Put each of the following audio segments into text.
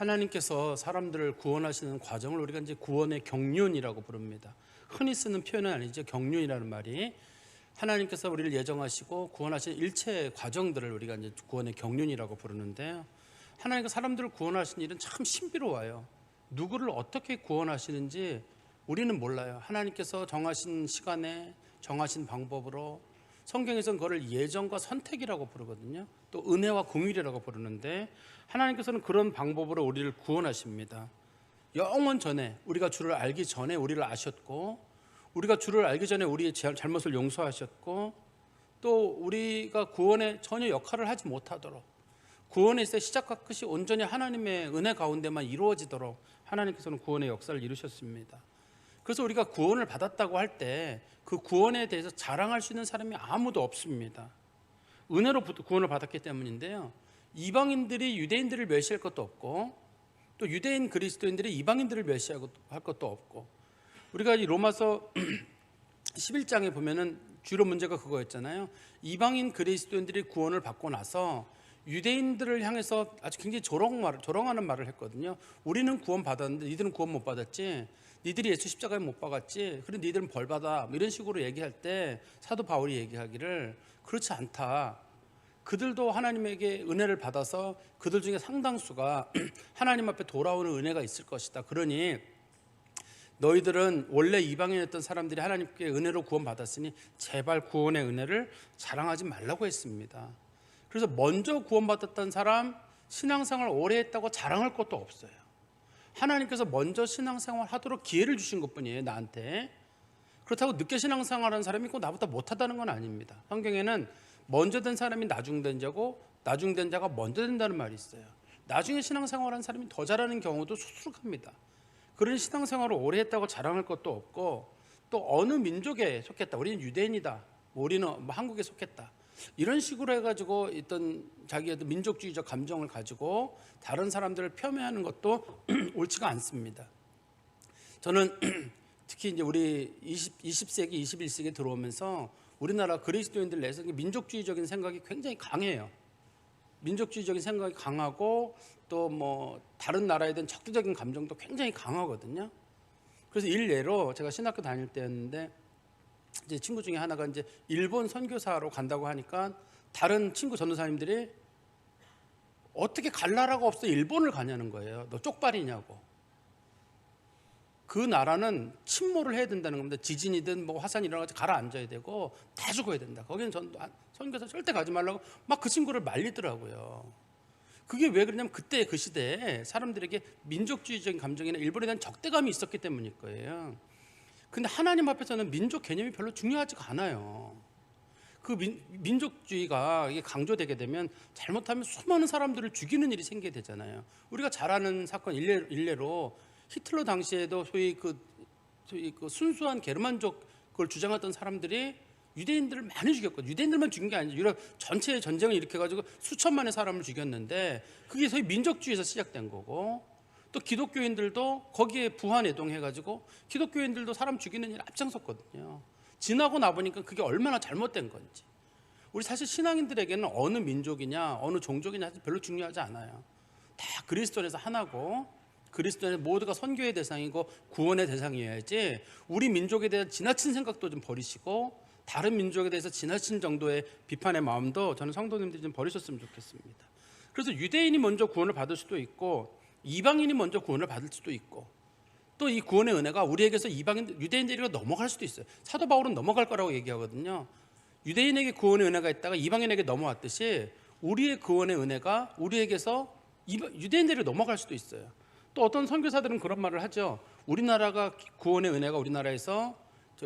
하나님께서 사람들을 구원하시는 과정을 우리가 이제 구원의 경륜이라고 부릅니다. 흔히 쓰는 표현은 아니죠. 경륜이라는 말이 하나님께서 우리를 예정하시고 구원하시는 일체 과정들을 우리가 이제 구원의 경륜이라고 부르는데요. 하나님께서 사람들을 구원하시는 일은 참 신비로워요. 누구를 어떻게 구원하시는지 우리는 몰라요. 하나님께서 정하신 시간에 정하신 방법으로, 성경에서는 그걸 예정과 선택이라고 부르거든요. 또 은혜와 긍휼이라고 부르는데 하나님께서는 그런 방법으로 우리를 구원하십니다. 영원 전에, 우리가 주를 알기 전에 우리를 아셨고, 우리가 주를 알기 전에 우리의 잘못을 용서하셨고, 또 우리가 구원에 전혀 역할을 하지 못하도록, 구원의 시작과 끝이 온전히 하나님의 은혜 가운데만 이루어지도록 하나님께서는 구원의 역사를 이루셨습니다. 그래서 우리가 구원을 받았다고 할 때 그 구원에 대해서 자랑할 수 있는 사람이 아무도 없습니다. 은혜로 구원을 받았기 때문인데요. 이방인들이 유대인들을 멸시할 것도 없고, 또 유대인 그리스도인들이 이방인들을 멸시할 것도 없고, 우리가 이 로마서 11장에 보면은 주로 문제가 그거였잖아요. 이방인 그리스도인들이 구원을 받고 나서 유대인들을 향해서 아주 굉장히 조롱하는 말을 했거든요. 우리는 구원 받았는데 니들은 구원 못 받았지, 니들이 예수 십자가에 못 박았지, 그래 니들은 벌 받아, 이런 식으로 얘기할 때 사도 바울이 얘기하기를 그렇지 않다. 그들도 하나님에게 은혜를 받아서 그들 중에 상당수가 하나님 앞에 돌아오는 은혜가 있을 것이다. 그러니 너희들은 원래 이방인이었던 사람들이 하나님께 은혜로 구원받았으니 제발 구원의 은혜를 자랑하지 말라고 했습니다. 그래서 먼저 구원받았던 사람, 신앙생활 오래 했다고 자랑할 것도 없어요. 하나님께서 먼저 신앙생활 하도록 기회를 주신 것뿐이에요, 나한테. 그렇다고 늦게 신앙생활하는 사람이 꼭 나보다 못하다는 건 아닙니다. 성경에는 먼저 된 사람이 나중된 자고 나중된 자가 먼저 된다는 말이 있어요. 나중에 신앙생활하는 사람이 더 잘하는 경우도 수두룩합니다. 그런 신앙생활을 오래 했다고 자랑할 것도 없고, 또 어느 민족에 속했다, 우리는 유대인이다, 우리는 한국에 속했다, 이런 식으로 해가지고 있던 자기의 민족주의적 감정을 가지고 다른 사람들을 폄훼하는 것도 옳지가 않습니다. 저는 특히 이제 우리 20세기, 21세기에 들어오면서 우리나라 그리스도인들 내에서 민족주의적인 생각이 굉장히 강해요. 민족주의적인 생각이 강하고, 또 뭐 다른 나라에 대한 적대적인 감정도 굉장히 강하거든요. 그래서 일례로 제가 신학교 다닐 때였는데, 이제 친구 중에 하나가 이제 일본 선교사로 간다고 하니까 다른 친구 전도사님들이 어떻게 갈 나라가 없어 일본을 가냐는 거예요. 너 쪽발이냐고. 그 나라는 침몰을 해야 된다는 겁니다. 지진이든 뭐 화산이 일어나서 가라앉아야 되고 다 죽어야 된다. 거기는 선교사 절대 가지 말라고 막 그 친구를 말리더라고요. 그게 왜 그러냐면 그때 그 시대에 사람들에게 민족주의적인 감정이나 일본에 대한 적대감이 있었기 때문일 거예요. 근데 하나님 앞에서는 민족 개념이 별로 중요하지가 않아요. 그 민족주의가 이게 강조되게 되면 잘못하면 수많은 사람들을 죽이는 일이 생기게 되잖아요. 우리가 잘 아는 사건 일례로 히틀러 당시에도 소위 그 순수한 게르만족을 주장했던 사람들이 유대인들을 많이 죽였거든요. 유대인들만 죽인 게 아니죠. 유럽 전체의 전쟁을 일으켜가지고 수천만의 사람을 죽였는데 그게 소위 민족주의에서 시작된 거고, 또 기독교인들도 거기에 부한애동해가지고 기독교인들도 사람 죽이는 일 앞장섰거든요. 지나고 나보니까 그게 얼마나 잘못된 건지. 우리 사실 신앙인들에게는 어느 민족이냐 어느 종족이냐 별로 중요하지 않아요. 다 그리스도 안에서 하나고, 그리스도 안에서 모두가 선교의 대상이고 구원의 대상이어야지, 우리 민족에 대한 지나친 생각도 좀 버리시고 다른 민족에 대해서 지나친 정도의 비판의 마음도 저는 성도님들이 좀 버리셨으면 좋겠습니다. 그래서 유대인이 먼저 구원을 받을 수도 있고 이방인이 먼저 구원을 받을 수도 있고, 또 이 구원의 은혜가 우리에게서 유대인들에게 넘어갈 수도 있어요. 사도 바울은 넘어갈 거라고 얘기하거든요. 유대인에게 구원의 은혜가 있다가 이방인에게 넘어왔듯이 우리의 구원의 은혜가 우리에게서 유대인들에게 넘어갈 수도 있어요. 또 어떤 선교사들은 그런 말을 하죠. 우리나라가 구원의 은혜가 우리나라에서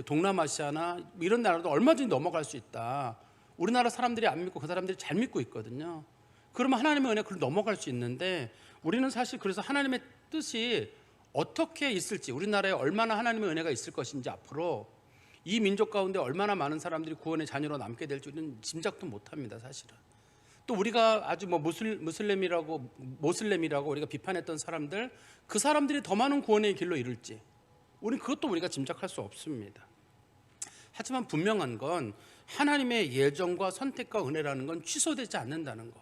동남아시아나 이런 나라도 얼마든지 넘어갈 수 있다. 우리나라 사람들이 안 믿고 그 사람들이 잘 믿고 있거든요. 그러면 하나님의 은혜가 그걸 넘어갈 수 있는데, 우리는 사실 그래서 하나님의 뜻이 어떻게 있을지, 우리나라에 얼마나 하나님의 은혜가 있을 것인지, 앞으로 이 민족 가운데 얼마나 많은 사람들이 구원의 자녀로 남게 될지 우리는 짐작도 못합니다, 사실은. 또 우리가 아주 뭐 모슬렘이라고 우리가 비판했던 사람들, 그 사람들이 더 많은 구원의 길로 이룰지 우리는 그것도 우리가 짐작할 수 없습니다. 하지만 분명한 건 하나님의 예정과 선택과 은혜라는 건 취소되지 않는다는 거.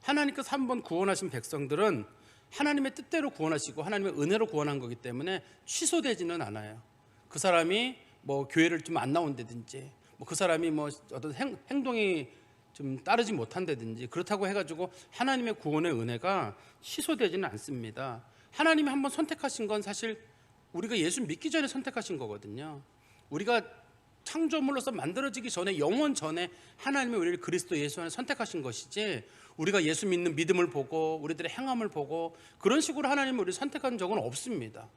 하나님께서 한번 구원하신 백성들은 하나님의 뜻대로 구원하시고 하나님의 은혜로 구원한 거기 때문에 취소되지는 않아요. 그 사람이 뭐 교회를 좀 안 나온다든지, 뭐 그 사람이 뭐 어떤 행동이 좀 따르지 못한다든지 그렇다고 해가지고 하나님의 구원의 은혜가 취소되지는 않습니다. 하나님이 한번 선택하신 건 사실 우리가 예수 믿기 전에 선택하신 거거든요. 우리가 창조물로서 만들어지기 전에, 영원 전에 하나님이 우리를 그리스도 예수 안에 선택하신 것이지, 우리가 예수 믿는 믿음을 보고 우리들의 행함을 보고 그런 식으로 하나님이 우리를 선택한 적은 없습니다.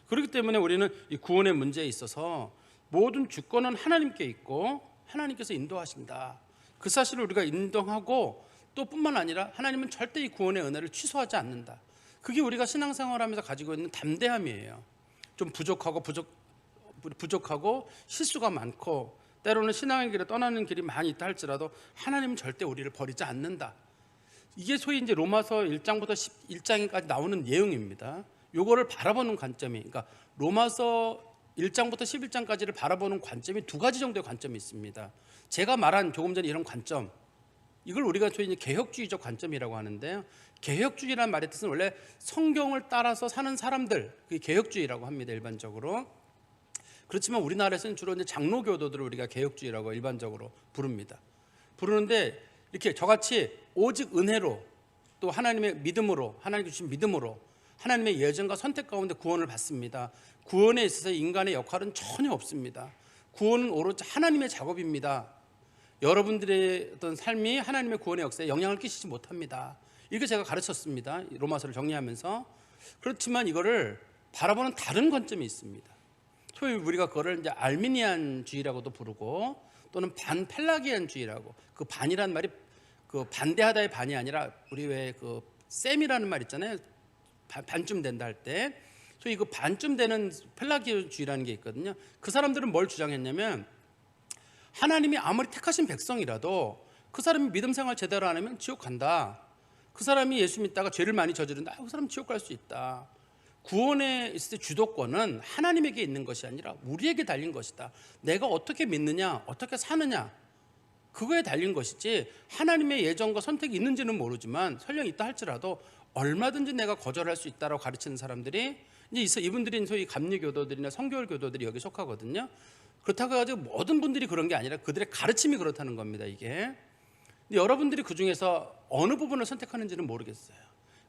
그렇기 때문에 우리는 이 구원의 문제에 있어서 모든 주권은 하나님께 있고 하나님께서 인도하신다, 그 사실을 우리가 인정하고, 또 뿐만 아니라 하나님은 절대 이 구원의 은혜를 취소하지 않는다. 그게 우리가 신앙생활하면서 가지고 있는 담대함이에요. 좀 부족하고 실수가 많고 때로는 신앙의 길에 떠나는 길이 많이 있다 할지라도 하나님은 절대 우리를 버리지 않는다. 이게 소위 이제 로마서 1장부터 11장까지 나오는 내용입니다. 요거를 바라보는 관점이, 그러니까 로마서 1장부터 11장까지를 바라보는 관점이 두 가지 정도의 관점이 있습니다. 제가 말한 조금 전에 이런 관점, 이걸 우리가 소위 이제 개혁주의적 관점이라고 하는데요. 개혁주의라는 말의 뜻은 원래 성경을 따라서 사는 사람들, 그게 개혁주의라고 합니다, 일반적으로. 그렇지만 우리나라에서는 주로 이제 장로교도들을 우리가 개혁주의라고 일반적으로 부르는데, 이렇게 저같이 오직 은혜로, 또 하나님의 믿음으로, 하나님께 주신 믿음으로 하나님의 예정과 선택 가운데 구원을 받습니다. 구원에 있어서 인간의 역할은 전혀 없습니다. 구원은 오로지 하나님의 작업입니다. 여러분들의 어떤 삶이 하나님의 구원의 역사에 영향을 끼치지 못합니다. 이렇게 제가 가르쳤습니다, 로마서를 정리하면서. 그렇지만 이거를 바라보는 다른 관점이 있습니다. 소위 우리가 그거를 이제 알미니안주의라고도 부르고, 또는 반펠라기안주의라고, 그 반이란 말이 그 반대하다의 반이 아니라 우리 왜 그 셈이라는 말 있잖아요. 반쯤 된다 할 때, 소위 그 반쯤 되는 펠라기주의라는 게 있거든요. 그 사람들은 뭘 주장했냐면, 하나님이 아무리 택하신 백성이라도 그 사람이 믿음 생활 제대로 안 하면 지옥 간다. 그 사람이 예수 믿다가 죄를 많이 저지른다, 그 사람 지옥 갈 수 있다. 구원에 있을 때 주도권은 하나님에게 있는 것이 아니라 우리에게 달린 것이다. 내가 어떻게 믿느냐, 어떻게 사느냐, 그거에 달린 것이지, 하나님의 예정과 선택이 있는지는 모르지만 설령 있다 할지라도 얼마든지 내가 거절할 수 있다라고 가르치는 사람들이 이제 이분들이 소위 감리교도들이나 성결교도들이 여기 속하거든요. 그렇다고 해가지고 모든 분들이 그런 게 아니라 그들의 가르침이 그렇다는 겁니다, 이게. 근데 여러분들이 그 중에서 어느 부분을 선택하는지는 모르겠어요.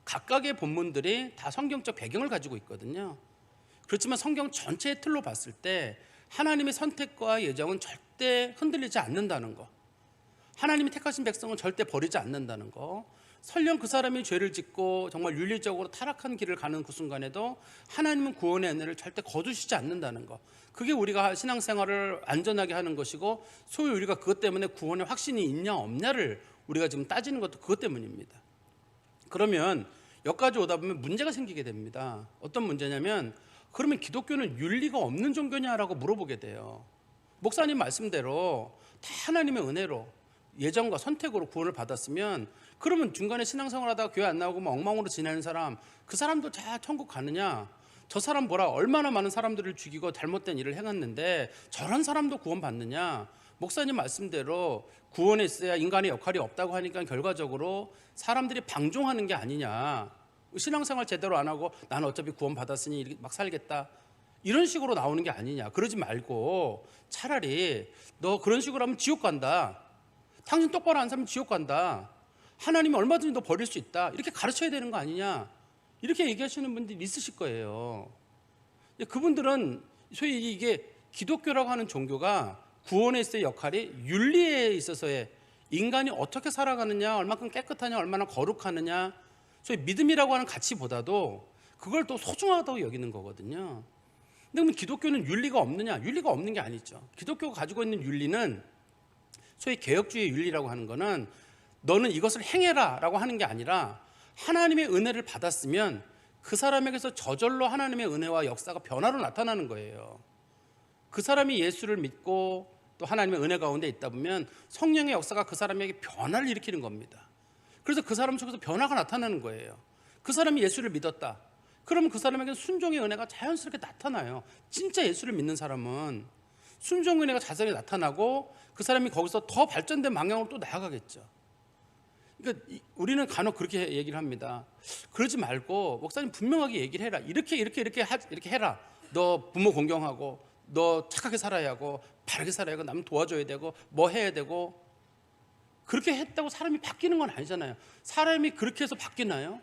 각각의 본문들이 다 성경적 배경을 가지고 있거든요. 그렇지만 성경 전체의 틀로 봤을 때 하나님의 선택과 예정은 절대 흔들리지 않는다는 거, 하나님이 택하신 백성은 절대 버리지 않는다는 거, 설령 그 사람이 죄를 짓고 정말 윤리적으로 타락한 길을 가는 그 순간에도 하나님은 구원의 은혜를 절대 거두시지 않는다는 거, 그게 우리가 신앙생활을 안전하게 하는 것이고, 소위 우리가 그것 때문에 구원의 확신이 있냐 없냐를 우리가 지금 따지는 것도 그것 때문입니다. 그러면 여기까지 오다 보면 문제가 생기게 됩니다. 어떤 문제냐면, 그러면 기독교는 윤리가 없는 종교냐라고 물어보게 돼요. 목사님 말씀대로 다 하나님의 은혜로 예정과 선택으로 구원을 받았으면, 그러면 중간에 신앙생활하다가 교회 안 나오고 막 엉망으로 지내는 사람, 그 사람도 다 천국 가느냐? 저 사람 얼마나 많은 사람들을 죽이고 잘못된 일을 행했는데 저런 사람도 구원 받느냐? 목사님 말씀대로 구원에 있어야 인간의 역할이 없다고 하니까 결과적으로 사람들이 방종하는 게 아니냐, 신앙생활 제대로 안 하고 나는 어차피 구원 받았으니 막 살겠다, 이런 식으로 나오는 게 아니냐. 그러지 말고 차라리 너 그런 식으로 하면 지옥 간다, 당신 똑바로 안 살면 지옥 간다, 하나님이 얼마든지 너 버릴 수 있다, 이렇게 가르쳐야 되는 거 아니냐, 이렇게 얘기하시는 분들이 있으실 거예요. 그분들은 소위 이게 기독교라고 하는 종교가 구원에 있어의 역할이 윤리에 있어서의 인간이 어떻게 살아가느냐, 얼마큼 깨끗하냐, 얼마나 거룩하느냐, 소위 믿음이라고 하는 가치보다도 그걸 또 소중하다고 여기는 거거든요. 근데 그럼 기독교는 윤리가 없느냐? 윤리가 없는 게 아니죠. 기독교가 가지고 있는 윤리는 소위 개혁주의 윤리라고 하는 거는 너는 이것을 행해라 라고 하는 게 아니라, 하나님의 은혜를 받았으면 그 사람에게서 저절로 하나님의 은혜와 역사가 변화로 나타나는 거예요. 그 사람이 예수를 믿고 또 하나님의 은혜 가운데 있다 보면 성령의 역사가 그 사람에게 변화를 일으키는 겁니다. 그래서 그 사람 속에서 변화가 나타나는 거예요. 그 사람이 예수를 믿었다, 그러면 그 사람에게 순종의 은혜가 자연스럽게 나타나요. 진짜 예수를 믿는 사람은 순종의 은혜가 자연스럽게 나타나고 그 사람이 거기서 더 발전된 방향으로 또 나아가겠죠. 그러니까 우리는 간혹 그렇게 얘기를 합니다. 그러지 말고 목사님 분명하게 얘기를 해라. 이렇게 해라. 너 부모 공경하고 너 착하게 살아야 하고 바르게 살아야 하고 남 도와줘야 되고 뭐 해야 되고. 그렇게 했다고 사람이 바뀌는 건 아니잖아요. 사람이 그렇게 해서 바뀌나요?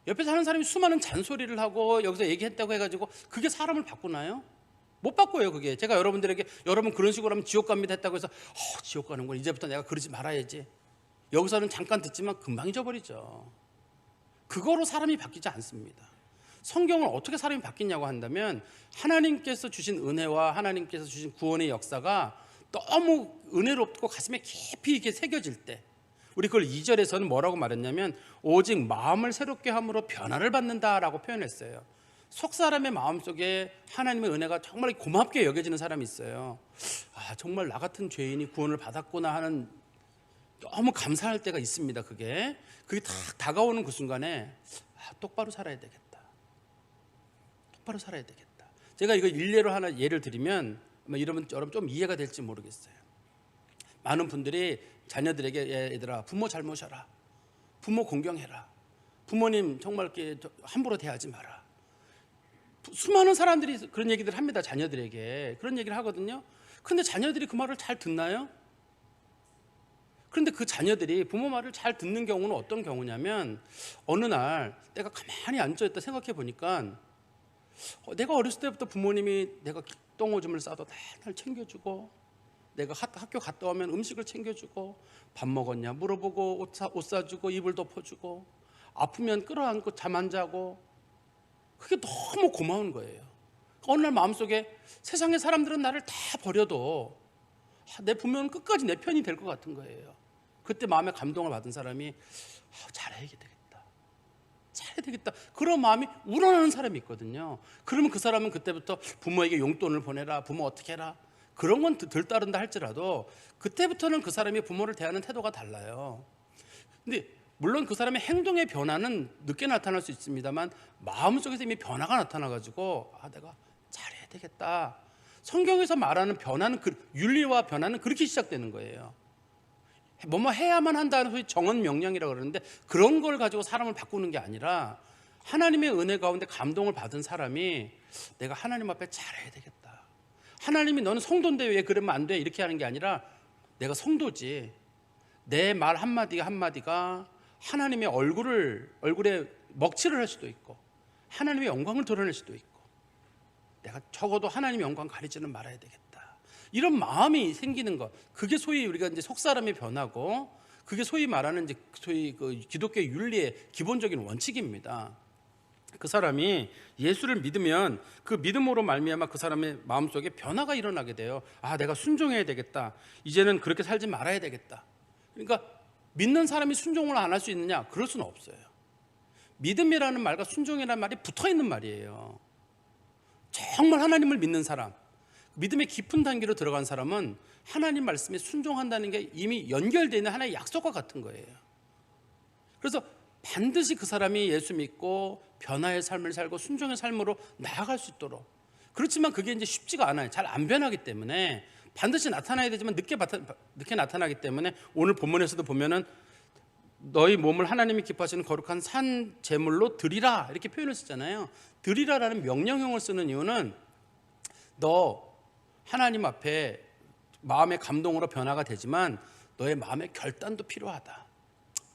옆에 사는 사람이 수많은 잔소리를 하고 여기서 얘기했다고 해가지고 그게 사람을 바꾸나요? 못 바꿔요. 그게 제가 여러분들에게 여러분 그런 식으로 하면 지옥 갑니다 했다고 해서 지옥 가는 건 이제부터 내가 그러지 말아야지. 여기서는 잠깐 듣지만 금방 잊어버리죠. 그거로 사람이 바뀌지 않습니다. 성경을 어떻게 사람이 바뀌냐고 한다면 하나님께서 주신 은혜와 하나님께서 주신 구원의 역사가 너무 은혜롭고 가슴에 깊이 이게 새겨질 때, 우리 그걸 2절에서는 뭐라고 말했냐면 오직 마음을 새롭게 함으로 변화를 받는다라고 표현했어요. 속 사람의 마음속에 하나님의 은혜가 정말 고맙게 여겨지는 사람이 있어요. 정말 나 같은 죄인이 구원을 받았구나 하는 너무 감사할 때가 있습니다. 그게 딱 다가오는 그 순간에 똑바로 살아야 되겠다. 똑바로 살아야 되겠다. 제가 이거 일례로 하나 예를 드리면 여러분 좀 이해가 될지 모르겠어요. 많은 분들이 자녀들에게 얘들아 부모 잘 모셔라. 부모 공경해라. 부모님 정말 이렇게 함부로 대하지 마라. 수많은 사람들이 그런 얘기들 합니다. 자녀들에게 그런 얘기를 하거든요. 근데 자녀들이 그 말을 잘 듣나요? 그런데 그 자녀들이 부모 말을 잘 듣는 경우는 어떤 경우냐면 어느 날 내가 가만히 앉아있다 생각해 보니까 내가 어렸을 때부터 부모님이 내가 똥오줌을 싸도 날 챙겨주고 내가 학교 갔다 오면 음식을 챙겨주고 밥 먹었냐 물어보고 옷 사주고 이불 덮어주고 아프면 끌어안고 잠 안 자고 그게 너무 고마운 거예요. 어느 날 마음속에 세상의 사람들은 나를 다 버려도 내 부모는 끝까지 내 편이 될 것 같은 거예요. 그때 마음에 감동을 받은 사람이 잘해야 되겠다 그런 마음이 우러나는 사람이 있거든요. 그러면 그 사람은 그때부터 부모에게 용돈을 보내라, 부모 어떻게 해라 그런 건 들따른다 할지라도 그때부터는 그 사람이 부모를 대하는 태도가 달라요. 근데 물론 그 사람의 행동의 변화는 늦게 나타날 수 있습니다만 마음속에서 이미 변화가 나타나가지고 내가 잘해야 되겠다. 성경에서 말하는 변화는 윤리와 변화는 그렇게 시작되는 거예요. 뭐뭐 해야만 한다는 소위 정언 명령이라고 그러는데 그런 걸 가지고 사람을 바꾸는 게 아니라 하나님의 은혜 가운데 감동을 받은 사람이 내가 하나님 앞에 잘해야 되겠다. 하나님이 너는 성도인데 왜 그러면 안 돼? 이렇게 하는 게 아니라 내가 성도지. 내 말 한마디가 하나님의 얼굴에 먹칠을 할 수도 있고 하나님의 영광을 드러낼 수도 있고 내가 적어도 하나님의 영광 가리지는 말아야 되겠다. 이런 마음이 생기는 것, 그게 소위 우리가 이제 속사람의 변화고, 그게 소위 말하는 이제 소위 그 기독교의 윤리의 기본적인 원칙입니다. 그 사람이 예수를 믿으면 그 믿음으로 말미암아 그 사람의 마음속에 변화가 일어나게 돼요. 내가 순종해야 되겠다. 이제는 그렇게 살지 말아야 되겠다. 그러니까 믿는 사람이 순종을 안 할 수 있느냐? 그럴 수는 없어요. 믿음이라는 말과 순종이라는 말이 붙어 있는 말이에요. 정말 하나님을 믿는 사람, 믿음의 깊은 단계로 들어간 사람은 하나님 말씀에 순종한다는 게 이미 연결되어 있는 하나의 약속과 같은 거예요. 그래서 반드시 그 사람이 예수 믿고 변화의 삶을 살고 순종의 삶으로 나아갈 수 있도록. 그렇지만 그게 이제 쉽지가 않아요. 잘 안 변하기 때문에 반드시 나타나야 되지만 늦게 나타나기 때문에 오늘 본문에서도 보면은 너희 몸을 하나님이 기뻐하시는 거룩한 산 제물로 드리라 이렇게 표현을 쓰잖아요. 드리라라는 명령형을 쓰는 이유는 너 하나님 앞에 마음의 감동으로 변화가 되지만 너의 마음의 결단도 필요하다.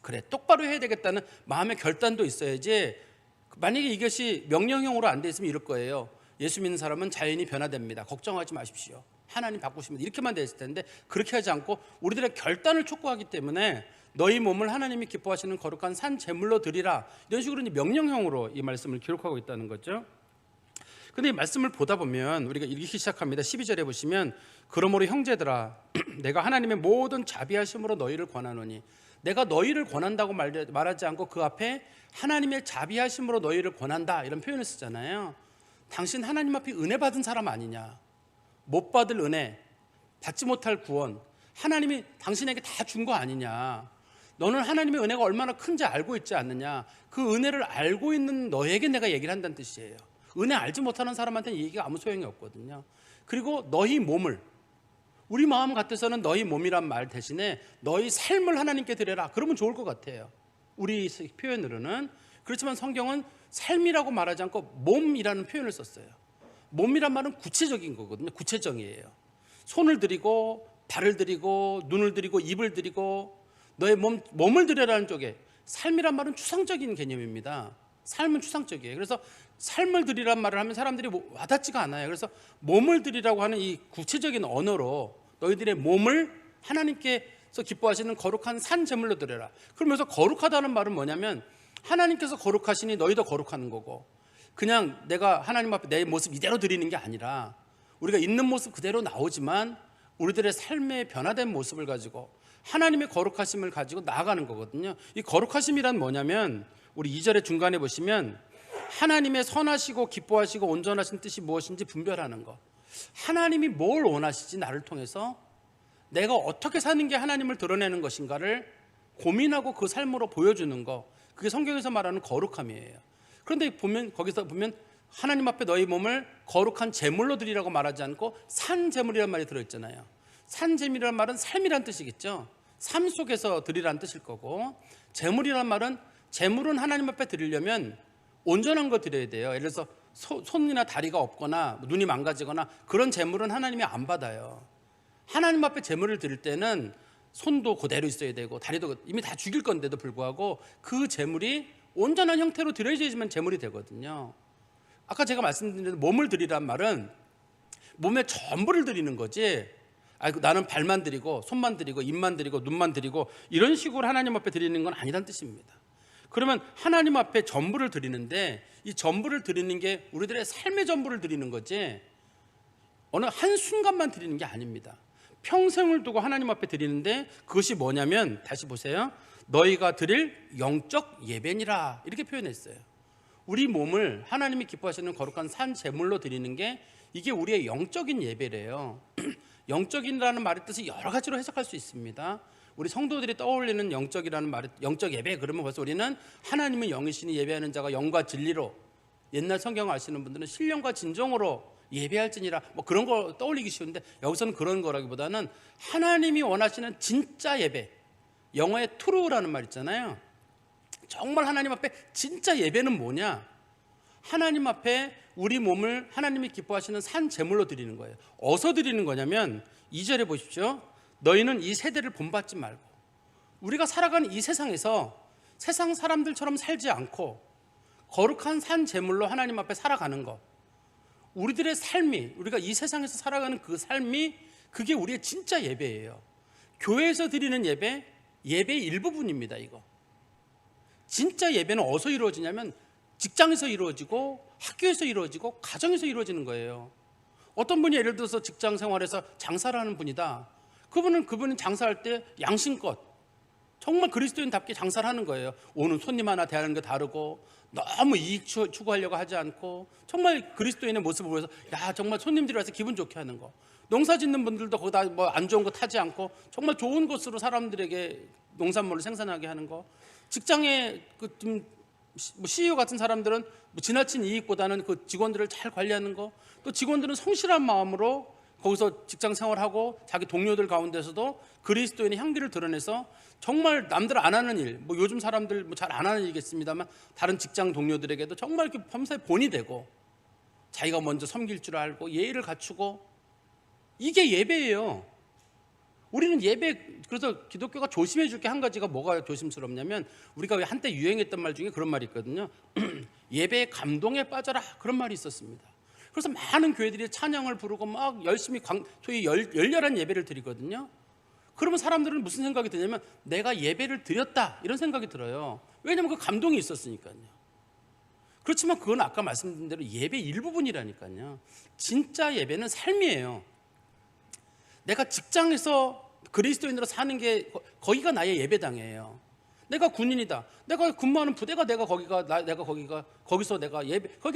그래, 똑바로 해야 되겠다는 마음의 결단도 있어야지. 만약에 이것이 명령형으로 안 돼 있으면 이럴 거예요. 예수 믿는 사람은 자연히 변화됩니다. 걱정하지 마십시오. 하나님 바꾸시면 이렇게만 돼 있을 텐데 그렇게 하지 않고 우리들의 결단을 촉구하기 때문에 너희 몸을 하나님이 기뻐하시는 거룩한 산 제물로 드리라. 이런 식으로 이제 명령형으로 이 말씀을 기록하고 있다는 거죠. 근데 이 말씀을 보다 보면 우리가 읽기 시작합니다. 12절에 보시면 그러므로 형제들아 내가 하나님의 모든 자비하심으로 너희를 권하노니, 내가 너희를 권한다고 말하지 않고 그 앞에 하나님의 자비하심으로 너희를 권한다 이런 표현을 쓰잖아요. 당신 하나님 앞에 은혜 받은 사람 아니냐, 못 받을 은혜, 받지 못할 구원 하나님이 당신에게 다 준 거 아니냐, 너는 하나님의 은혜가 얼마나 큰지 알고 있지 않느냐, 그 은혜를 알고 있는 너에게 내가 얘기를 한다는 뜻이에요. 은혜 알지 못하는 사람한테는 얘기가 아무 소용이 없거든요. 그리고 너희 몸을, 우리 마음 같아서는 너희 몸이란 말 대신에 너희 삶을 하나님께 드려라, 그러면 좋을 것 같아요. 우리 표현으로는. 그렇지만 성경은 삶이라고 말하지 않고 몸이라는 표현을 썼어요. 몸이란 말은 구체적인 거거든요. 구체적이에요. 손을 드리고 발을 드리고 눈을 드리고 입을 드리고 너의 몸을 드려라는 쪽에, 삶이란 말은 추상적인 개념입니다. 삶은 추상적이에요. 그래서 삶을 드리란 말을 하면 사람들이 와닿지가 않아요. 그래서 몸을 드리라고 하는 이 구체적인 언어로 너희들의 몸을 하나님께서 기뻐하시는 거룩한 산 제물로 드려라. 그러면서 거룩하다는 말은 뭐냐면 하나님께서 거룩하시니 너희도 거룩한 거고, 그냥 내가 하나님 앞에 내 모습 이대로 드리는 게 아니라 우리가 있는 모습 그대로 나오지만 우리들의 삶의 변화된 모습을 가지고 하나님의 거룩하심을 가지고 나아가는 거거든요. 이 거룩하심이란 뭐냐면 우리 2절의 중간에 보시면 하나님의 선하시고 기뻐하시고 온전하신 뜻이 무엇인지 분별하는 거. 하나님이 뭘 원하시지, 나를 통해서 내가 어떻게 사는 게 하나님을 드러내는 것인가를 고민하고 그 삶으로 보여주는 거, 그게 성경에서 말하는 거룩함이에요. 그런데 거기서 보면 하나님 앞에 너희 몸을 거룩한 제물로 드리라고 말하지 않고 산 제물이라는 말이 들어있잖아요. 산 제물이라는 말은 삶이란 뜻이겠죠. 삶 속에서 드리라는 뜻일 거고, 제물이란 말은, 제물은 하나님 앞에 드리려면 온전한 거 드려야 돼요. 예를 들어서 손이나 다리가 없거나 눈이 망가지거나 그런 제물은 하나님이 안 받아요. 하나님 앞에 제물을 드릴 때는 손도 그대로 있어야 되고 다리도 이미 다 죽일 건데도 불구하고 그 제물이 온전한 형태로 드려야지만 제물이 되거든요. 아까 제가 말씀드린 몸을 드리란 말은 몸의 전부를 드리는 거지, 나는 발만 드리고 손만 드리고 입만 드리고 눈만 드리고 이런 식으로 하나님 앞에 드리는 건 아니란 뜻입니다. 그러면 하나님 앞에 전부를 드리는데 이 전부를 드리는 게 우리들의 삶의 전부를 드리는 거지 어느 한순간만 드리는 게 아닙니다. 평생을 두고 하나님 앞에 드리는데 그것이 뭐냐면, 다시 보세요. 너희가 드릴 영적 예배니라, 이렇게 표현했어요. 우리 몸을 하나님이 기뻐하시는 거룩한 산 제물로 드리는 게 이게 우리의 영적인 예배래요. 영적인이라는 말의 뜻이 여러 가지로 해석할 수 있습니다. 우리 성도들이 떠올리는 영적이라는 말, 영적 예배, 그러면 벌써 우리는 하나님은 영이시니 예배하는 자가 영과 진리로, 옛날 성경 아시는 분들은 신령과 진정으로 예배할지니라, 뭐 그런 거 떠올리기 쉬운데 여기서는 그런 거라기보다는 하나님이 원하시는 진짜 예배, 영어의 true라는 말 있잖아요. 정말 하나님 앞에 진짜 예배는 뭐냐? 하나님 앞에 우리 몸을 하나님이 기뻐하시는 산 제물로 드리는 거예요. 어디서 드리는 거냐면 2절에 보십시오. 너희는 이 세대를 본받지 말고, 우리가 살아가는 이 세상에서 세상 사람들처럼 살지 않고 거룩한 산 제물로 하나님 앞에 살아가는 것, 우리들의 삶이, 우리가 이 세상에서 살아가는 그 삶이, 그게 우리의 진짜 예배예요. 교회에서 드리는 예배, 예배의 일부분입니다. 이거 진짜 예배는 어디서 이루어지냐면 직장에서 이루어지고 학교에서 이루어지고 가정에서 이루어지는 거예요. 어떤 분이 예를 들어서 직장 생활에서 장사를 하는 분이다. 그분은 장사할 때 양심껏 정말 그리스도인답게 장사를 하는 거예요. 오는 손님 하나 대하는 게 다르고 너무 이익 추구하려고 하지 않고 정말 그리스도인의 모습을 보여서 정말 손님들이 와서 기분 좋게 하는 거. 농사 짓는 분들도 거기다 뭐 안 좋은 거 타지 않고 정말 좋은 곳으로 사람들에게 농산물을 생산하게 하는 거. 직장에 CEO 같은 사람들은 지나친 이익보다는 그 직원들을 잘 관리하는 거. 또 직원들은 성실한 마음으로 거기서 직장 생활하고 자기 동료들 가운데서도 그리스도인의 향기를 드러내서 정말 남들 안 하는 일, 뭐 요즘 사람들 뭐 잘 안 하는 일이겠습니다만 다른 직장 동료들에게도 정말 이렇게 범사에 본이 되고 자기가 먼저 섬길 줄 알고 예의를 갖추고, 이게 예배예요. 우리는 예배, 그래서 기독교가 조심해 줄 게 한 가지가 뭐가 조심스럽냐면, 우리가 왜 한때 유행했던 말 중에 그런 말이 있거든요. 예배의 감동에 빠져라, 그런 말이 있었습니다. 그래서 많은 교회들이 찬양을 부르고 막 열심히 소위 열렬한 예배를 드리거든요. 그러면 사람들은 무슨 생각이 드냐면 내가 예배를 드렸다, 이런 생각이 들어요. 왜냐하면 그 감동이 있었으니까요. 그렇지만 그건 아까 말씀드린 대로 예배 일부분이라니까요. 진짜 예배는 삶이에요. 내가 직장에서 그리스도인으로 사는 게 거기가 나의 예배당이에요. 내가 군인이다, 내가 근무하는 부대가 거기가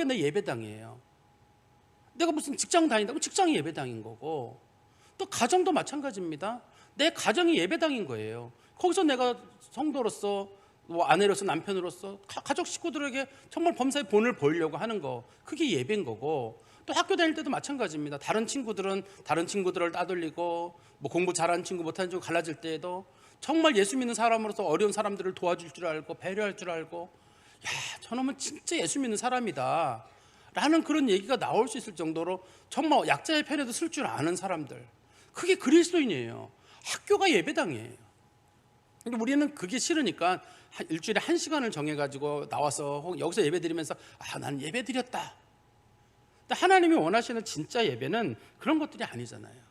내 예배당이에요. 내가 무슨 직장 다닌다고 직장이 예배당인 거고, 또 가정도 마찬가지입니다. 내 가정이 예배당인 거예요. 거기서 내가 성도로서, 뭐 아내로서, 남편으로서 가족 식구들에게 정말 범사의 본을 보이려고 하는 거, 그게 예배인 거고, 또 학교 다닐 때도 마찬가지입니다. 다른 친구들은 다른 친구들을 따돌리고 뭐 공부 잘하는 친구 못하는 친구 갈라질 때에도 정말 예수 믿는 사람으로서 어려운 사람들을 도와줄 줄 알고 배려할 줄 알고, 야, 저놈은 진짜 예수 믿는 사람이다 라는 그런 얘기가 나올 수 있을 정도로 정말 약자의 편에도 쓸 줄 아는 사람들, 그게 그리스도인이에요. 학교가 예배당이에요. 근데 우리는 그게 싫으니까 일주일에 1시간을 정해가지고 나와서 여기서 예배 드리면서 나는 예배 드렸다. 근데 하나님이 원하시는 진짜 예배는 그런 것들이 아니잖아요.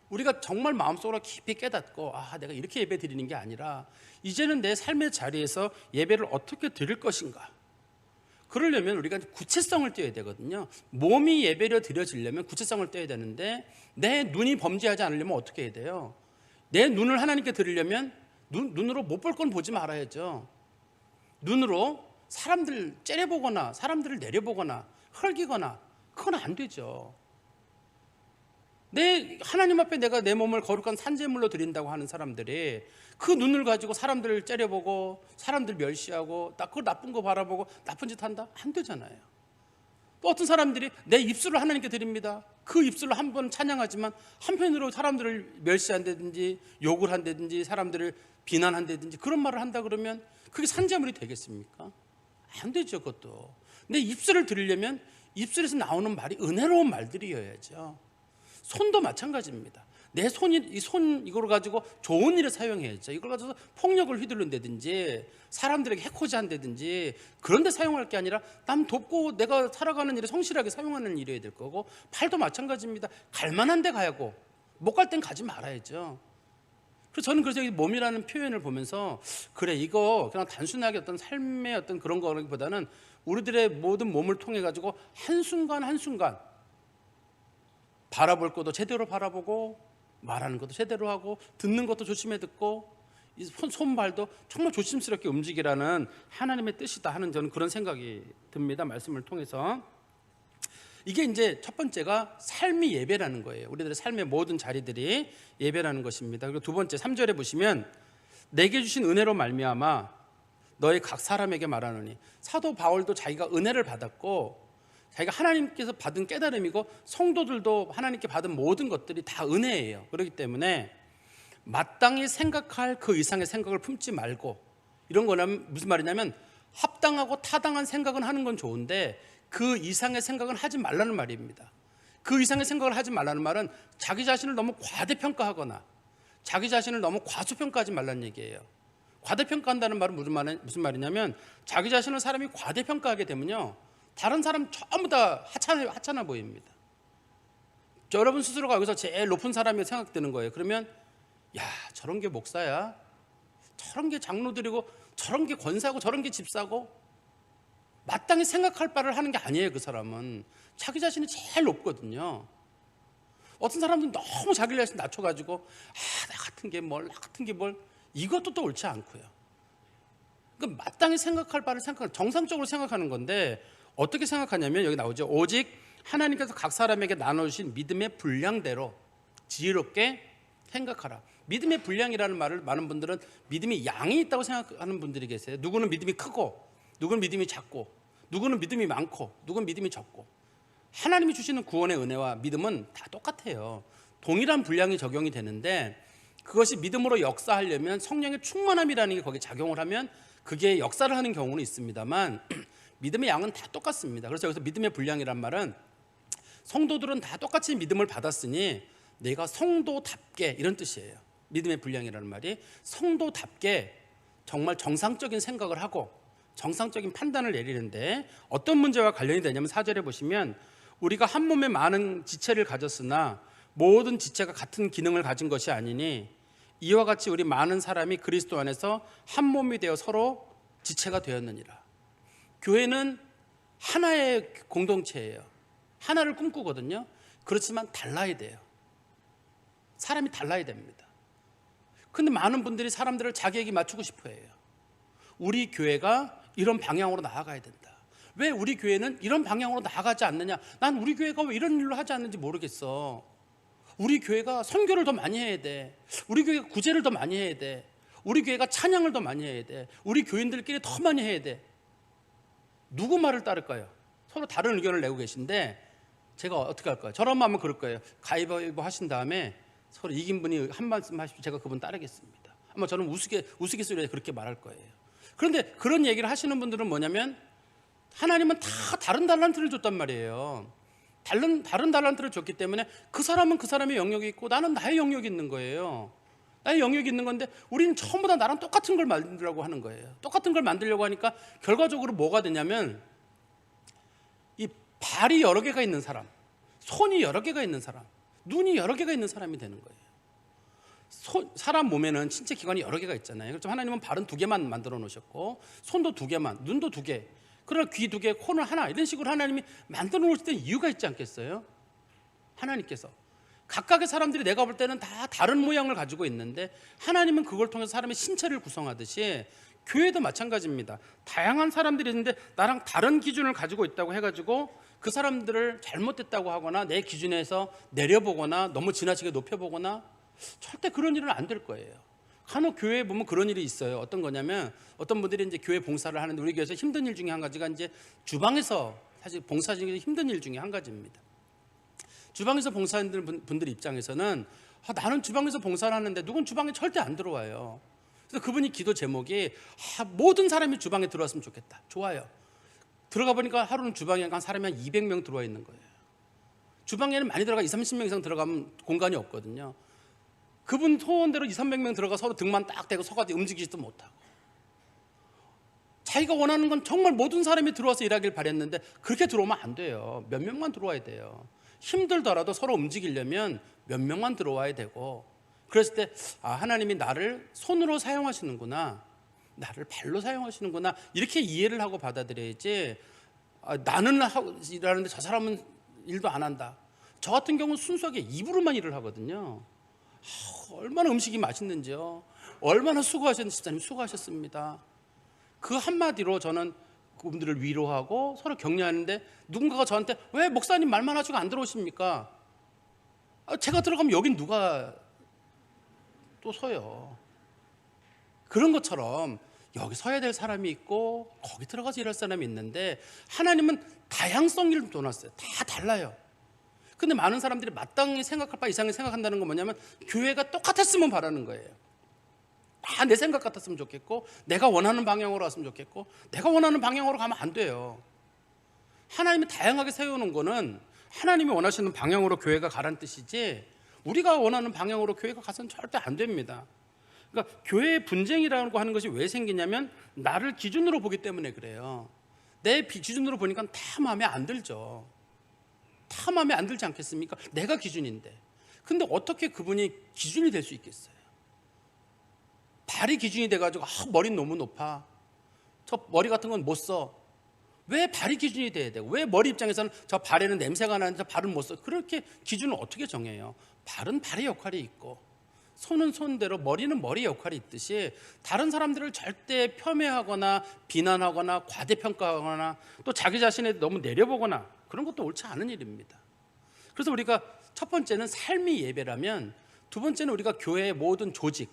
우리가 정말 마음속으로 깊이 깨닫고 내가 이렇게 예배 드리는 게 아니라 이제는 내 삶의 자리에서 예배를 어떻게 드릴 것인가. 그러려면 우리가 구체성을 띄어야 되거든요. 몸이 예배로 드려지려면 구체성을 띄어야 되는데 내 눈이 범죄하지 않으려면 어떻게 해야 돼요? 내 눈을 하나님께 드리려면 눈으로 못 볼 건 보지 말아야죠. 눈으로 사람들 째려보거나 사람들을 내려보거나 헐기거나 그건 안 되죠. 하나님 앞에 내가 내 몸을 거룩한 산제물로 드린다고 하는 사람들이 그 눈을 가지고 사람들을 째려보고 사람들 멸시하고 그 나쁜 거 바라보고 나쁜 짓 한다? 안 되잖아요. 또 어떤 사람들이 내 입술을 하나님께 드립니다. 그 입술로 한 번 찬양하지만 한편으로 사람들을 멸시한다든지 욕을 한다든지 사람들을 비난한다든지 그런 말을 한다 그러면 그게 산제물이 되겠습니까? 안 되죠. 그것도. 내 입술을 드리려면 입술에서 나오는 말이 은혜로운 말들이어야죠. 손도 마찬가지입니다. 내 손이 이걸 가지고 좋은 일에 사용해야죠. 이걸 가지고 폭력을 휘두른다든지 사람들에게 해코지 한다든지 그런 데 사용할 게 아니라 남 돕고 내가 살아가는 일에 성실하게 사용하는 일이어야 될 거고, 팔도 마찬가지입니다. 갈 만한 데 가야고 못 갈 땐 가지 말아야죠. 그래서 저는 이 몸이라는 표현을 보면서 그래, 이거 그냥 단순하게 어떤 삶의 어떤 그런 거보다는 우리들의 모든 몸을 통해 가지고 한순간 한순간 바라볼 것도 제대로 바라보고 말하는 것도 제대로 하고 듣는 것도 조심해 듣고 이 손발도 정말 조심스럽게 움직이라는 하나님의 뜻이다 하는 저는 그런 생각이 듭니다. 말씀을 통해서. 이게 이제 첫 번째가 삶이 예배라는 거예요. 우리들의 삶의 모든 자리들이 예배라는 것입니다. 그리고 두 번째 3절에 보시면 내게 주신 은혜로 말미암아 너희 각 사람에게 말하노니, 사도 바울도 자기가 은혜를 받았고 자기가 하나님께서 받은 깨달음이고 성도들도 하나님께 받은 모든 것들이 다 은혜예요. 그렇기 때문에 마땅히 생각할 그 이상의 생각을 품지 말고, 이런 거는 무슨 말이냐면 합당하고 타당한 생각은 하는 건 좋은데 그 이상의 생각은 하지 말라는 말입니다. 그 이상의 생각을 하지 말라는 말은 자기 자신을 너무 과대평가하거나 자기 자신을 너무 과소평가하지 말라는 얘기예요. 과대평가한다는 말은 무슨 말이냐면 자기 자신을 사람이 과대평가하게 되면요, 다른 사람 전부 다 하찮아 보입니다. 여러분 스스로가 여기서 제일 높은 사람이 생각되는 거예요. 그러면 저런 게 목사야, 저런 게 장로들이고 저런 게 권사고 저런 게 집사고, 마땅히 생각할 바를 하는 게 아니에요. 그 사람은 자기 자신이 제일 높거든요. 어떤 사람들은 너무 자기를 자신 낮춰가지고 나 같은 게 뭘, 이것도 또 옳지 않고요. 그러니까 마땅히 생각할 바를 정상적으로 생각하는 건데, 어떻게 생각하냐면 여기 나오죠. 오직 하나님께서 각 사람에게 나눠주신 믿음의 분량대로 지혜롭게 생각하라. 믿음의 분량이라는 말을 많은 분들은 믿음이 양이 있다고 생각하는 분들이 계세요. 누구는 믿음이 크고 누구는 믿음이 작고 누구는 믿음이 많고 누구는 믿음이 적고, 하나님이 주시는 구원의 은혜와 믿음은 다 똑같아요. 동일한 분량이 적용이 되는데 그것이 믿음으로 역사하려면 성령의 충만함이라는 게 거기에 작용을 하면 그게 역사를 하는 경우는 있습니다만 믿음의 양은 다 똑같습니다. 그래서 여기서 믿음의 분량이란 말은 성도들은 다 똑같이 믿음을 받았으니 내가 성도답게, 이런 뜻이에요. 믿음의 분량이라는 말이 성도답게 정말 정상적인 생각을 하고 정상적인 판단을 내리는데, 어떤 문제와 관련이 되냐면 4절에 보시면 우리가 한 몸에 많은 지체를 가졌으나 모든 지체가 같은 기능을 가진 것이 아니니 이와 같이 우리 많은 사람이 그리스도 안에서 한 몸이 되어 서로 지체가 되었느니라. 교회는 하나의 공동체예요. 하나를 꿈꾸거든요. 그렇지만 달라야 돼요. 사람이 달라야 됩니다. 근데 많은 분들이 사람들을 자기에게 맞추고 싶어 해요. 우리 교회가 이런 방향으로 나아가야 된다. 왜 우리 교회는 이런 방향으로 나아가지 않느냐? 난 우리 교회가 왜 이런 일로 하지 않는지 모르겠어. 우리 교회가 선교를 더 많이 해야 돼. 우리 교회가 구제를 더 많이 해야 돼. 우리 교회가 찬양을 더 많이 해야 돼. 우리 교인들끼리 더 많이 해야 돼. 누구 말을 따를까요? 서로 다른 의견을 내고 계신데 제가 어떻게 할까요? 저런 마음은 그럴 거예요. 가위바위보 하신 다음에 서로 이긴 분이 한 말씀 하십시오. 제가 그분 따르겠습니다. 아마 저는 우스갯소리에 그렇게 말할 거예요. 그런데 그런 얘기를 하시는 분들은 뭐냐면 하나님은 다 다른 달란트를 줬단 말이에요. 다른 달란트를 줬기 때문에 그 사람은 그 사람의 영역이 있고 나는 나의 영역이 있는 거예요. 나의 영역이 있는 건데 우리는 전부 다 나랑 똑같은 걸 만들려고 하는 거예요. 똑같은 걸 만들려고 하니까 결과적으로 뭐가 되냐면 이 발이 여러 개가 있는 사람, 손이 여러 개가 있는 사람, 눈이 여러 개가 있는 사람이 되는 거예요. 사람 몸에는 신체 기관이 여러 개가 있잖아요. 그렇죠? 하나님은 발은 2개만 만들어 놓으셨고 손도 2개만, 눈도 2개, 그러나 귀 2개, 코는 하나, 이런 식으로 하나님이 만들어 놓으실 때 이유가 있지 않겠어요? 하나님께서 각각의 사람들이 내가 볼 때는 다 다른 모양을 가지고 있는데 하나님은 그걸 통해서 사람의 신체를 구성하듯이 교회도 마찬가지입니다. 다양한 사람들이 있는데 나랑 다른 기준을 가지고 있다고 해가지고 그 사람들을 잘못됐다고 하거나 내 기준에서 내려보거나 너무 지나치게 높여보거나 절대 그런 일은 안 될 거예요. 간혹 교회에 보면 그런 일이 있어요. 어떤 거냐면 어떤 분들이 이제 교회 봉사를 하는데 우리 교회에서 힘든 일 중에 한 가지가 이제 주방에서 사실 봉사 중에 힘든 일 중에 한 가지입니다. 주방에서 봉사하는 분들 입장에서는 나는 주방에서 봉사를 하는데 누군 주방에 절대 안 들어와요. 그래서 그분이 기도 제목이 모든 사람이 주방에 들어왔으면 좋겠다. 좋아요. 들어가 보니까 하루는 주방에 한 사람이 한 200명 들어와 있는 거예요. 주방에는 많이 들어가 20-30명 이상 들어가면 공간이 없거든요. 그분 소원대로 200-300명 들어가 서로 등만 딱 대고 서가지고 움직이지도 못하고 자기가 원하는 건 정말 모든 사람이 들어와서 일하길 바랬는데 그렇게 들어오면 안 돼요. 몇 명만 들어와야 돼요. 힘들더라도 서로 움직이려면 몇 명만 들어와야 되고 그랬을 때 하나님이 나를 손으로 사용하시는구나, 나를 발로 사용하시는구나 이렇게 이해를 하고 받아들여야지 나는 일하는데 저 사람은 일도 안 한다. 저 같은 경우는 순수하게 입으로만 일을 하거든요. 얼마나 음식이 맛있는지요. 얼마나 수고하셨는지 집사님 수고하셨습니다. 그 한마디로 저는 그분들을 위로하고 서로 격려하는데 누군가가 저한테 왜 목사님 말만 하시고 안 들어오십니까? 제가 들어가면 여긴 누가 또 서요. 그런 것처럼 여기 서야 될 사람이 있고 거기 들어가서 일할 사람이 있는데 하나님은 다양성을 둬놨어요. 다 달라요. 근데 많은 사람들이 마땅히 생각할 바 이상을 생각한다는 건 뭐냐면 교회가 똑같았으면 바라는 거예요. 다 내 생각 같았으면 좋겠고 내가 원하는 방향으로 왔으면 좋겠고 내가 원하는 방향으로 가면 안 돼요. 하나님이 다양하게 세워놓은 거는 하나님이 원하시는 방향으로 교회가 가라는 뜻이지 우리가 원하는 방향으로 교회가 가서는 절대 안 됩니다. 그러니까 교회의 분쟁이라고 하는 것이 왜 생기냐면 나를 기준으로 보기 때문에 그래요. 내 기준으로 보니까 다 마음에 안 들죠. 다 마음에 안 들지 않겠습니까? 내가 기준인데. 근데 어떻게 그분이 기준이 될 수 있겠어요? 발이 기준이 돼가지고 머리는 너무 높아. 저 머리 같은 건 못 써. 왜 발이 기준이 돼야 되고 왜 머리 입장에서는 저 발에는 냄새가 나는데 발은 못 써. 그렇게 기준을 어떻게 정해요? 발은 발의 역할이 있고 손은 손대로 머리는 머리의 역할이 있듯이 다른 사람들을 절대 폄훼하거나 비난하거나 과대평가하거나 또 자기 자신에 너무 내려보거나 그런 것도 옳지 않은 일입니다. 그래서 우리가 첫 번째는 삶이 예배라면 두 번째는 우리가 교회의 모든 조직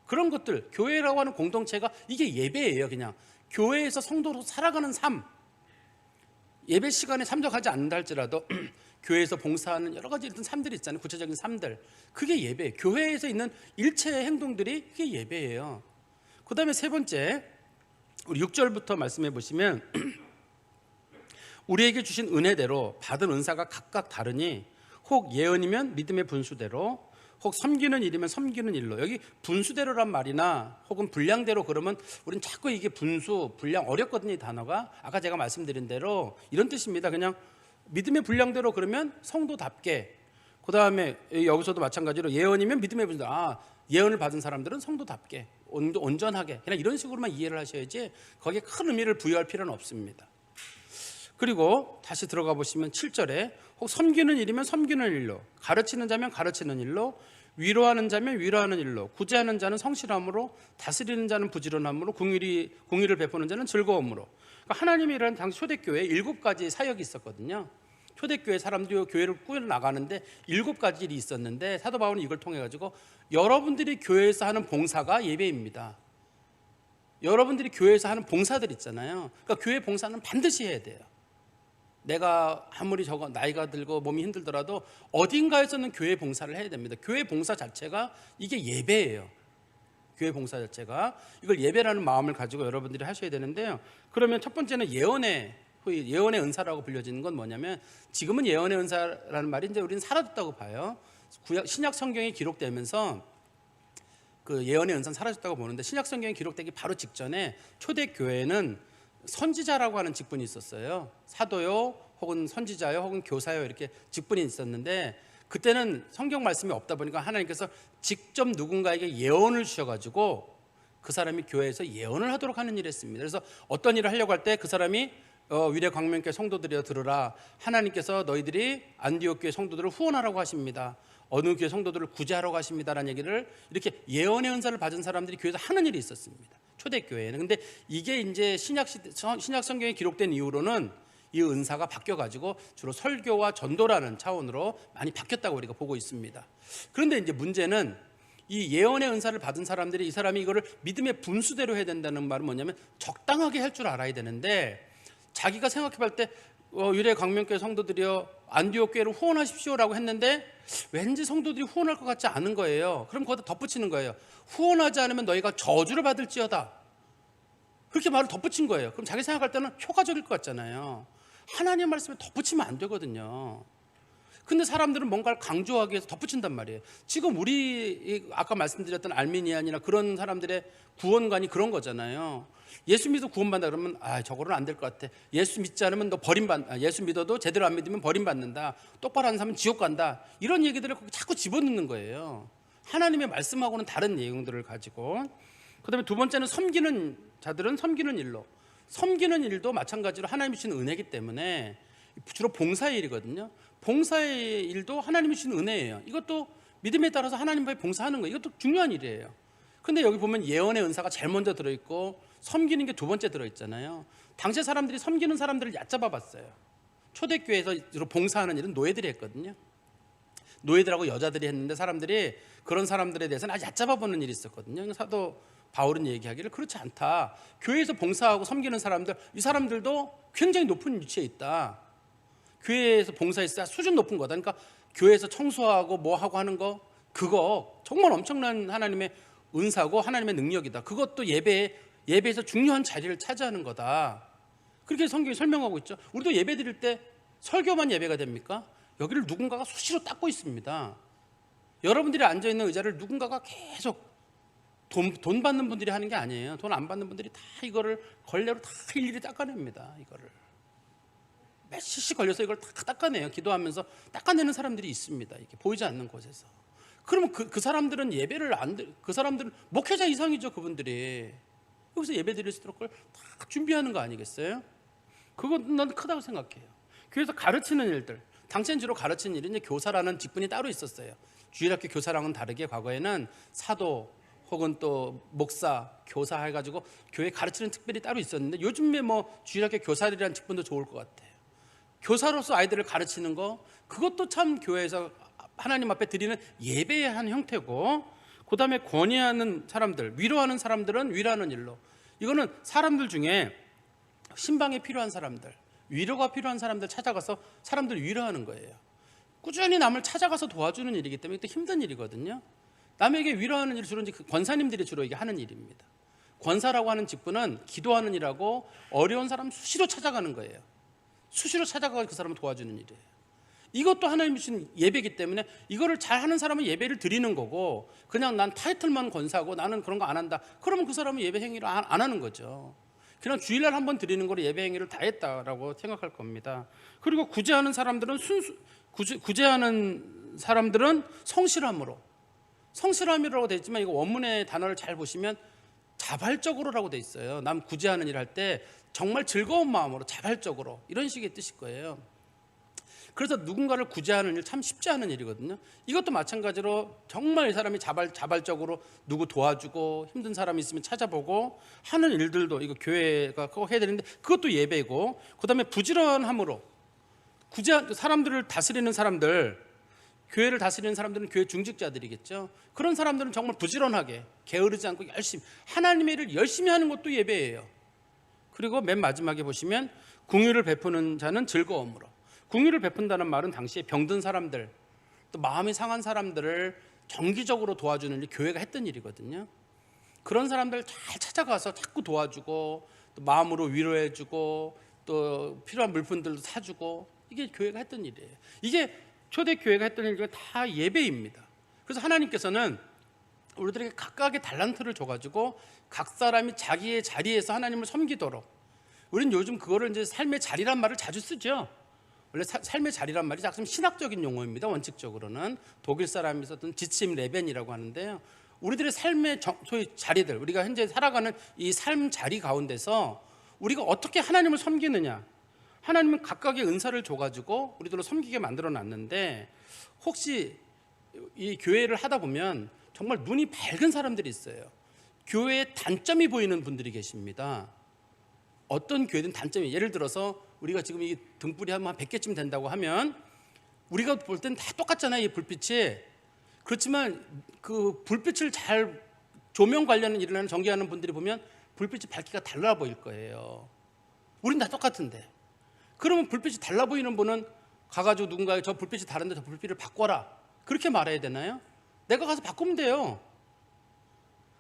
그런 것들 교회라고 하는 공동체가 이게 예배예요. 그냥 교회에서 성도로 살아가는 삶 예배 시간에 참석하지 않는다 할지라도 교회에서 봉사하는 여러 가지 어떤 삶들이 있잖아요. 구체적인 삶들 그게 예배예요. 교회에서 있는 일체의 행동들이 그게 예배예요. 그 다음에 세 번째 우리 6절부터 말씀해 보시면 우리에게 주신 은혜대로 받은 은사가 각각 다르니 혹 예언이면 믿음의 분수대로 혹 섬기는 일이면 섬기는 일로 여기 분수대로란 말이나 혹은 분량대로 그러면 우리는 자꾸 이게 분수, 분량 어렵거든요. 이 단어가 아까 제가 말씀드린 대로 이런 뜻입니다. 그냥 믿음의 분량대로 그러면 성도답게 그 다음에 여기서도 마찬가지로 예언이면 믿음의 분수대로 예언을 받은 사람들은 성도답게 온전하게 그냥 이런 식으로만 이해를 하셔야지 거기에 큰 의미를 부여할 필요는 없습니다. 그리고 다시 들어가 보시면 7절에 혹 섬기는 일이면 섬기는 일로 가르치는 자면 가르치는 일로 위로하는 자면 위로하는 일로 구제하는 자는 성실함으로 다스리는 자는 부지런함으로 공의를 베푸는 자는 즐거움으로 그러니까 하나님이라는 당시 초대교회에 7가지 사역이 있었거든요. 초대교회 사람들이 교회를 꾸려나가는데 7가지 일이 있었는데 사도 바울은 이걸 통해 가지고 여러분들이 교회에서 하는 봉사가 예배입니다. 여러분들이 교회에서 하는 봉사들 있잖아요. 그러니까 교회 봉사는 반드시 해야 돼요. 내가 아무리 나이가 들고 몸이 힘들더라도 어딘가에서는 교회 봉사를 해야 됩니다. 교회 봉사 자체가 이게 예배예요. 교회 봉사 자체가 이걸 예배라는 마음을 가지고 여러분들이 하셔야 되는데요. 그러면 첫 번째는 예언의 은사라고 불려지는 건 뭐냐면, 지금은 예언의 은사라는 말이 이제 우리는 사라졌다고 봐요. 신약 성경이 기록되면서 그 예언의 은사는 사라졌다고 보는데, 신약 성경이 기록되기 바로 직전에 초대 교회는 선지자라고 하는 직분이 있었어요. 사도요, 혹은 선지자요, 혹은 교사요, 이렇게 직분이 있었는데, 그때는 성경 말씀이 없다 보니까 하나님께서 직접 누군가에게 예언을 주셔가지고 그 사람이 교회에서 예언을 하도록 하는 일을 했습니다. 그래서 어떤 일을 하려고 할 때 그 사람이 위례 광명교회 성도들이여 들으라, 하나님께서 너희들이 안디옥 교회 성도들을 후원하라고 하십니다, 어느 교회 성도들을 구제하라고 하십니다라는 얘기를 이렇게 예언의 은사를 받은 사람들이 교회에서 하는 일이 있었습니다, 초대교회에는. 근데 이게 이제 신약 성경에 기록된 이후로는 이 은사가 바뀌어가지고 주로 설교와 전도라는 차원으로 많이 바뀌었다고 우리가 보고 있습니다. 그런데 이제 문제는 이 예언의 은사를 받은 사람들이, 이 사람이 이거를 믿음의 분수대로 해야 된다는 말은 뭐냐면 적당하게 할 줄 알아야 되는데, 자기가 생각해볼 때 유래 광명교회 성도들이여 안디옥 교회를 후원하십시오라고 했는데 왠지 성도들이 후원할 것 같지 않은 거예요. 그럼 거기다 덧붙이는 거예요. 후원하지 않으면 너희가 저주를 받을지어다, 그렇게 말을 덧붙인 거예요. 그럼 자기 생각할 때는 효과적일 것 같잖아요. 하나님의 말씀에 덧붙이면 안 되거든요. 근데 사람들은 뭔가를 강조하기 위해서 덧붙인단 말이에요. 지금 우리 아까 말씀드렸던 알미니안이나 그런 사람들의 구원관이 그런 거잖아요. 예수 믿어 구원받는다 그러면 저거는 안 될 것 같아. 예수 믿지 않으면 너 예수 믿어도 제대로 안 믿으면 버림받는다, 똑바로 하는 사람은 지옥 간다, 이런 얘기들을 자꾸 집어넣는 거예요. 하나님의 말씀하고는 다른 내용들을 가지고. 그다음에 두 번째는 섬기는 자들은 섬기는 일로. 섬기는 일도 마찬가지로 하나님이 주신 은혜이기 때문에 주로 봉사의 일이거든요. 봉사의 일도 하나님이 주신 은혜예요. 이것도 믿음에 따라서 하나님 앞에 봉사하는 거예요. 이것도 중요한 일이에요. 근데 여기 보면 예언의 은사가 제일 먼저 들어있고 섬기는 게 두 번째 들어있잖아요. 당시 사람들이 섬기는 사람들을 얕잡아 봤어요. 초대교회에서 주로 봉사하는 일은 노예들이 했거든요. 노예들하고 여자들이 했는데 사람들이 그런 사람들에 대해서는 아주 얕잡아 보는 일이 있었거든요. 사도 바울은 얘기하기를 그렇지 않다. 교회에서 봉사하고 섬기는 사람들, 이 사람들도 굉장히 높은 위치에 있다. 교회에서 봉사했어야 수준 높은 거다. 그러니까 교회에서 청소하고 뭐 하고 하는 거, 그거 정말 엄청난 하나님의 은사고 하나님의 능력이다. 그것도 예배에서 중요한 자리를 차지하는 거다. 그렇게 성경이 설명하고 있죠. 우리도 예배 드릴 때 설교만 예배가 됩니까? 여기를 누군가가 수시로 닦고 있습니다. 여러분들이 앉아있는 의자를 누군가가 계속 돈 받는 분들이 하는 게 아니에요. 돈 안 받는 분들이 다 이거를 걸레로 다 일일이 닦아냅니다. 이거를 몇 시씩 걸려서 이걸 다 닦아내요. 기도하면서 닦아내는 사람들이 있습니다. 이렇게 보이지 않는 곳에서. 그러면 그 사람들은 그 사람들은 목회자 이상이죠. 그분들이 여기서 예배 드릴 수 있도록 그걸 다 준비하는 거 아니겠어요? 그건 난 크다고 생각해요. 교회에서 가르치는 일들, 당시엔 주로 가르치는 일은 이제 교사라는 직분이 따로 있었어요. 주일학교 교사랑은 다르게 과거에는 사도 혹은 또 목사, 교사 해가지고 교회 가르치는 특별히 따로 있었는데, 요즘에 뭐 주일학교 교사들이라는 직분도 좋을 것 같아요. 교사로서 아이들을 가르치는 거, 그것도 참 교회에서 하나님 앞에 드리는 예배의 한 형태고, 그 다음에 권위하는 사람들, 위로하는 사람들은 위로하는 일로. 이거는 사람들 중에 신방에 필요한 사람들, 위로가 필요한 사람들 찾아가서 사람들 위로하는 거예요. 꾸준히 남을 찾아가서 도와주는 일이기 때문에 또 힘든 일이거든요. 남에게 위로하는 일을 주로 이제 권사님들이 주로 이게 하는 일입니다. 권사라고 하는 직분은 기도하는 일하고 어려운 사람 수시로 찾아가는 거예요. 수시로 찾아가서 그 사람을 도와주는 일이에요. 이것도 하나님이 주신 예배이기 때문에 이거를 잘하는 사람은 예배를 드리는 거고, 그냥 난 타이틀만 권사고 나는 그런 거 안 한다, 그러면 그 사람은 예배 행위를 안 하는 거죠. 그냥 주일날 한 번 드리는 거로 예배 행위를 다 했다라고 생각할 겁니다. 그리고 구제하는 사람들은 구제하는 사람들은 성실함이라고 되어 있지만, 이거 원문의 단어를 잘 보시면 자발적으로라고 되어 있어요. 남 구제하는 일 할 때 정말 즐거운 마음으로 자발적으로, 이런 식의 뜻일 거예요. 그래서 누군가를 구제하는 일 참 쉽지 않은 일이거든요. 이것도 마찬가지로 정말 이 사람이 자발적으로 누구 도와주고 힘든 사람이 있으면 찾아보고 하는 일들도 이거 교회가 꼭 해야 되는데, 그것도 예배고, 그 다음에 부지런함으로 사람들을 다스리는 사람들, 교회를 다스리는 사람들은 교회 중직자들이겠죠. 그런 사람들은 정말 부지런하게 게으르지 않고 열심히 하나님의 일을 열심히 하는 것도 예배예요. 그리고 맨 마지막에 보시면 긍휼을 베푸는 자는 즐거움으로. 긍휼을 베푼다는 말은 당시에 병든 사람들, 또 마음이 상한 사람들을 정기적으로 도와주는 일, 교회가 했던 일이거든요. 그런 사람들 잘 찾아가서 자꾸 도와주고, 또 마음으로 위로해주고, 또 필요한 물품들도 사주고, 이게 교회가 했던 일이에요. 이게 초대 교회가 했던 일이 다 예배입니다. 그래서 하나님께서는 우리들에게 각각의 달란트를 줘가지고 각 사람이 자기의 자리에서 하나님을 섬기도록. 우리는 요즘 그거를 이제 삶의 자리란 말을 자주 쓰죠. 원래 삶의 자리란 말이 약간 신학적인 용어입니다. 원칙적으로는 독일 사람이 썼던 지침 레벤이라고 하는데요. 우리들의 삶의 소위 자리들, 우리가 현재 살아가는 이 삶 자리 가운데서 우리가 어떻게 하나님을 섬기느냐. 하나님은 각각의 은사를 줘가지고 우리들을 섬기게 만들어놨는데, 혹시 이 교회를 하다 보면 정말 눈이 밝은 사람들이 있어요. 교회의 단점이 보이는 분들이 계십니다. 어떤 교회든 단점이, 예를 들어서 우리가 지금 이 등불이 한 100개쯤 된다고 하면 우리가 볼 땐 다 똑같잖아요, 이 불빛이. 그렇지만 그 불빛을 잘 조명 관련 일을 하는 전기하는 분들이 보면 불빛이 밝기가 달라 보일 거예요. 우린 다 똑같은데. 그러면 불빛이 달라 보이는 분은 가가지고 누군가에 저 불빛이 다른데 저 불빛을 바꿔라, 그렇게 말해야 되나요? 내가 가서 바꾸면 돼요.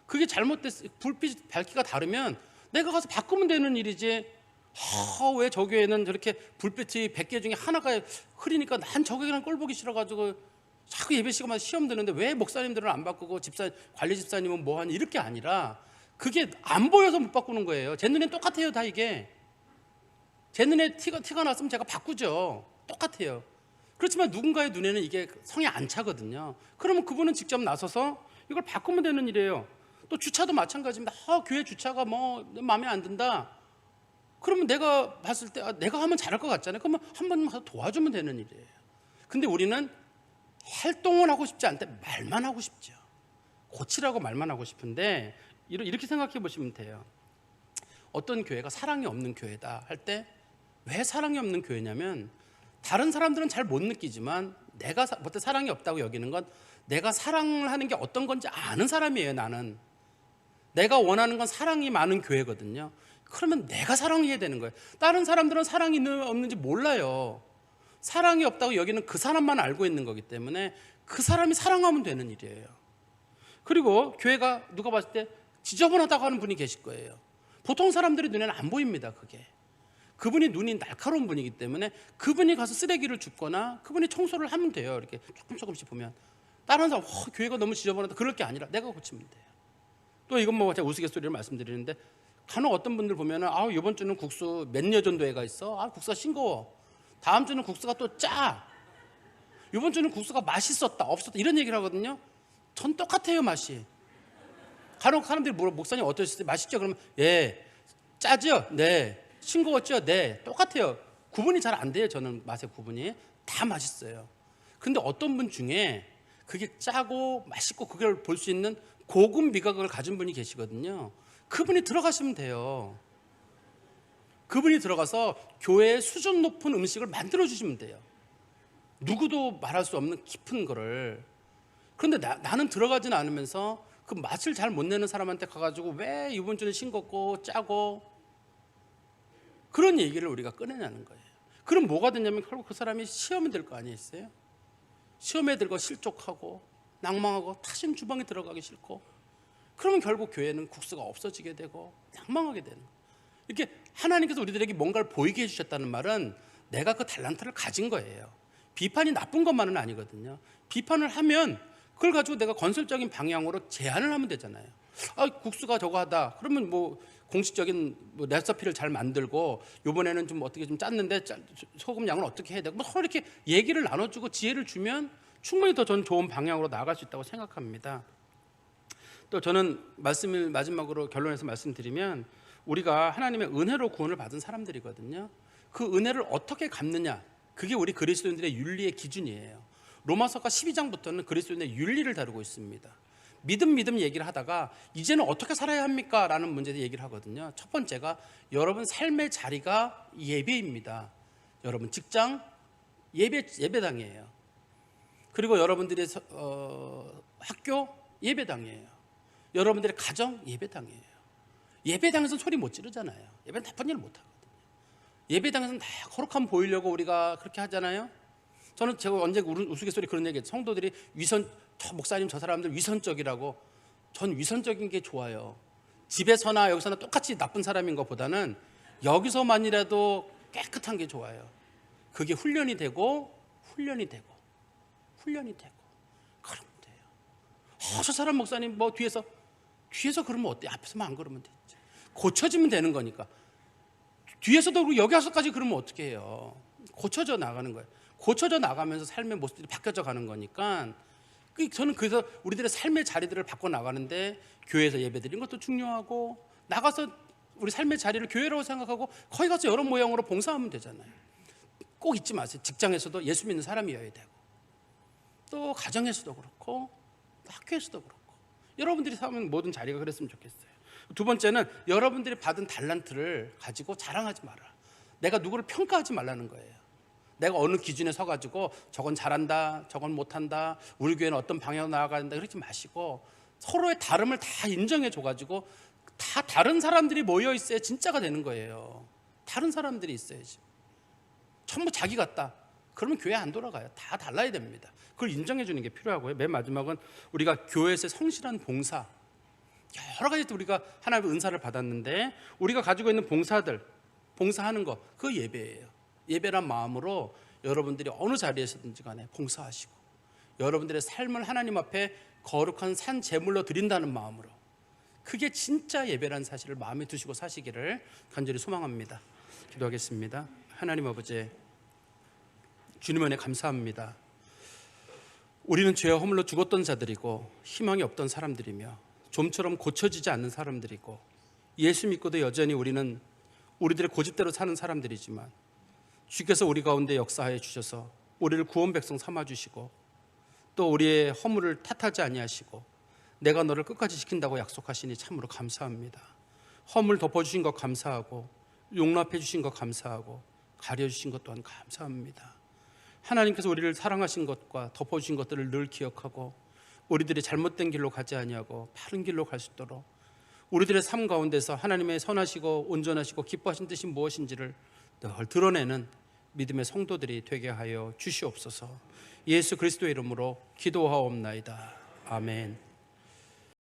그게 잘못됐어요. 불빛 밝기가 다르면 내가 가서 바꾸면 되는 일이지, 왜 저 교회는 저렇게 불빛이 100개 중에 하나가 흐리니까 난 저 교회랑 꼴 보기 싫어가지고 자꾸 예배 시간마다 시험 드는데 왜 목사님들은 안 바꾸고 관리 집사님은 뭐하니, 이렇게 아니라 그게 안 보여서 못 바꾸는 거예요. 제 눈엔 똑같아요, 다 이게. 제 눈에 티가 났으면 제가 바꾸죠. 똑같아요. 그렇지만 누군가의 눈에는 이게 성에 안 차거든요. 그러면 그분은 직접 나서서 이걸 바꾸면 되는 일이에요. 또 주차도 마찬가지입니다. 교회 주차가 마음에 안 든다. 그러면 내가 봤을 때 내가 하면 잘할 것 같잖아요. 그러면 한 번만 가서 도와주면 되는 일이에요. 근데 우리는 활동을 하고 싶지 않대, 말만 하고 싶죠. 고치라고 말만 하고 싶은데, 이렇게 생각해 보시면 돼요. 어떤 교회가 사랑이 없는 교회다 할 때 왜 사랑이 없는 교회냐면, 다른 사람들은 잘 못 느끼지만 내가 사랑이 없다고 여기는 건 내가 사랑을 하는 게 어떤 건지 아는 사람이에요. 나는 내가 원하는 건 사랑이 많은 교회거든요. 그러면 내가 사랑해야 되는 거예요. 다른 사람들은 사랑이 있는지 없는지 몰라요. 사랑이 없다고 여기는 그 사람만 알고 있는 거기 때문에 그 사람이 사랑하면 되는 일이에요. 그리고 교회가 누가 봤을 때 지저분하다고 하는 분이 계실 거예요. 보통 사람들의 눈에는 안 보입니다. 그분이 눈이 날카로운 분이기 때문에 그분이 가서 쓰레기를 줍거나 그분이 청소를 하면 돼요. 이렇게 조금씩 보면 다른 사람 교회가 너무 지저분하다 그럴 게 아니라 내가 고치면 돼요. 또 이건 제가 우스갯소리를 말씀드리는데, 간혹 어떤 분들 보면은 이번 주는 국수 몇 년 정도 애가 있어. 국수가 싱거워. 다음 주는 국수가 또 짜. 이번 주는 국수가 맛있었다, 없었다, 이런 얘기를 하거든요. 전 똑같아요, 맛이. 간혹 사람들이 목사님 어떠셨어요? 맛있죠? 그러면 예. 짜죠? 네. 싱거웠죠? 네. 똑같아요. 구분이 잘 안 돼요. 저는 맛의 구분이. 다 맛있어요. 근데 어떤 분 중에 그게 짜고 맛있고 그걸 볼 수 있는 고급 미각을 가진 분이 계시거든요. 그분이 들어가시면 돼요. 그분이 들어가서 교회의 수준 높은 음식을 만들어 주시면 돼요. 누구도 말할 수 없는 깊은 거를. 그런데 나는 들어가지는 않으면서 그 맛을 잘 못 내는 사람한테 가가지고 왜 이번 주는 싱겁고 짜고, 그런 얘기를 우리가 꺼내냐는 거예요. 그럼 뭐가 되냐면 결국 그 사람이 시험에 들 거 아니겠어요? 시험에 들고 실족하고 낭망하고 타신 주방에 들어가기 싫고, 그러면 결국 교회는 국수가 없어지게 되고 낭망하게 되는 거예요. 이렇게 하나님께서 우리들에게 뭔가를 보이게 해주셨다는 말은 내가 그 달란트를 가진 거예요. 비판이 나쁜 것만은 아니거든요. 비판을 하면 그걸 가지고 내가 건설적인 방향으로 제안을 하면 되잖아요. 국수가 저거 하다 그러면 공식적인 레시피를 잘 만들고, 이번에는 좀 어떻게 좀 짰는데 소금 양은 어떻게 해야 되고 서로 이렇게 얘기를 나눠주고 지혜를 주면 충분히 더 전 좋은 방향으로 나아갈 수 있다고 생각합니다. 또 저는 말씀을 마지막으로 결론해서 말씀드리면, 우리가 하나님의 은혜로 구원을 받은 사람들이거든요. 그 은혜를 어떻게 갚느냐, 그게 우리 그리스도인들의 윤리의 기준이에요. 로마서가 12장부터는 그리스도인의 윤리를 다루고 있습니다. 믿음 얘기를 하다가 이제는 어떻게 살아야 합니까? 라는 문제에 얘기를 하거든요. 첫 번째가 여러분 삶의 자리가 예배입니다. 여러분 직장 예배당이에요. 그리고 여러분들의 학교 예배당이에요. 여러분들의 가정 예배당이에요. 예배당에서 소리 못 지르잖아요. 예배는 나쁜 일 못 하거든요. 예배당에서는 다 거룩함 보이려고 우리가 그렇게 하잖아요. 제가 언제 우스갯소리 그런 얘기했어요. 성도들이 저 목사님 저 사람들 위선적이라고. 전 위선적인 게 좋아요. 집에서나 여기서나 똑같이 나쁜 사람인 것보다는 여기서만이라도 깨끗한 게 좋아요. 그게 훈련이 되고 그러면 돼요. 저 사람 목사님 뭐 뒤에서 그러면 어때? 앞에서만 안 그러면 되지. 고쳐지면 되는 거니까. 뒤에서도 그렇고 여기 와서까지 그러면 어떻게 해요? 고쳐져 나가는 거예요. 고쳐져 나가면서 삶의 모습들이 바뀌어져 가는 거니까. 저는 그래서 우리들의 삶의 자리들을 바꿔 나가는데 교회에서 예배드리는 것도 중요하고, 나가서 우리 삶의 자리를 교회라고 생각하고 거기 가서 여러 모양으로 봉사하면 되잖아요. 꼭 잊지 마세요. 직장에서도 예수 믿는 사람이어야 되고, 또 가정에서도 그렇고, 또 학교에서도 그렇고, 여러분들이 사는 모든 자리가 그랬으면 좋겠어요. 두 번째는 여러분들이 받은 달란트를 가지고 자랑하지 마라. 내가 누구를 평가하지 말라는 거예요. 내가 어느 기준에 서가지고 저건 잘한다, 저건 못한다, 우리 교회는 어떤 방향으로 나아가야 된다, 그러지 마시고 서로의 다름을 다 인정해 줘가지고 다 다른 사람들이 모여 있어야 진짜가 되는 거예요. 다른 사람들이 있어야지. 전부 자기 같다. 그러면 교회 안 돌아가요. 다 달라야 됩니다. 그걸 인정해 주는 게 필요하고요. 맨 마지막은 우리가 교회에서 성실한 봉사, 여러 가지 우리가 하나님의 은사를 받았는데 우리가 가지고 있는 봉사하는 거, 그거 예배예요. 예배란 마음으로 여러분들이 어느 자리에서든지 간에 봉사하시고, 여러분들의 삶을 하나님 앞에 거룩한 산 제물로 드린다는 마음으로, 그게 진짜 예배라는 사실을 마음에 두시고 사시기를 간절히 소망합니다. 기도하겠습니다. 하나님 아버지, 주님 은혜 감사합니다. 우리는 죄와 허물로 죽었던 자들이고 희망이 없던 사람들이며 좀처럼 고쳐지지 않는 사람들이고, 예수 믿고도 여전히 우리는 우리들의 고집대로 사는 사람들이지만 주께서 우리 가운데 역사하여 주셔서 우리를 구원 백성 삼아주시고, 또 우리의 허물을 탓하지 아니하시고 내가 너를 끝까지 지킨다고 약속하시니 참으로 감사합니다. 허물 덮어주신 것 감사하고, 용납해 주신 것 감사하고, 가려주신 것 또한 감사합니다. 하나님께서 우리를 사랑하신 것과 덮어주신 것들을 늘 기억하고 우리들이 잘못된 길로 가지 아니하고 바른 길로 갈 수 있도록 우리들의 삶 가운데서 하나님의 선하시고 온전하시고 기뻐하신 뜻이 무엇인지를 늘 드러내는 믿음의 성도들이 되게 하여 주시옵소서. 예수 그리스도의 이름으로 기도하옵나이다. 아멘.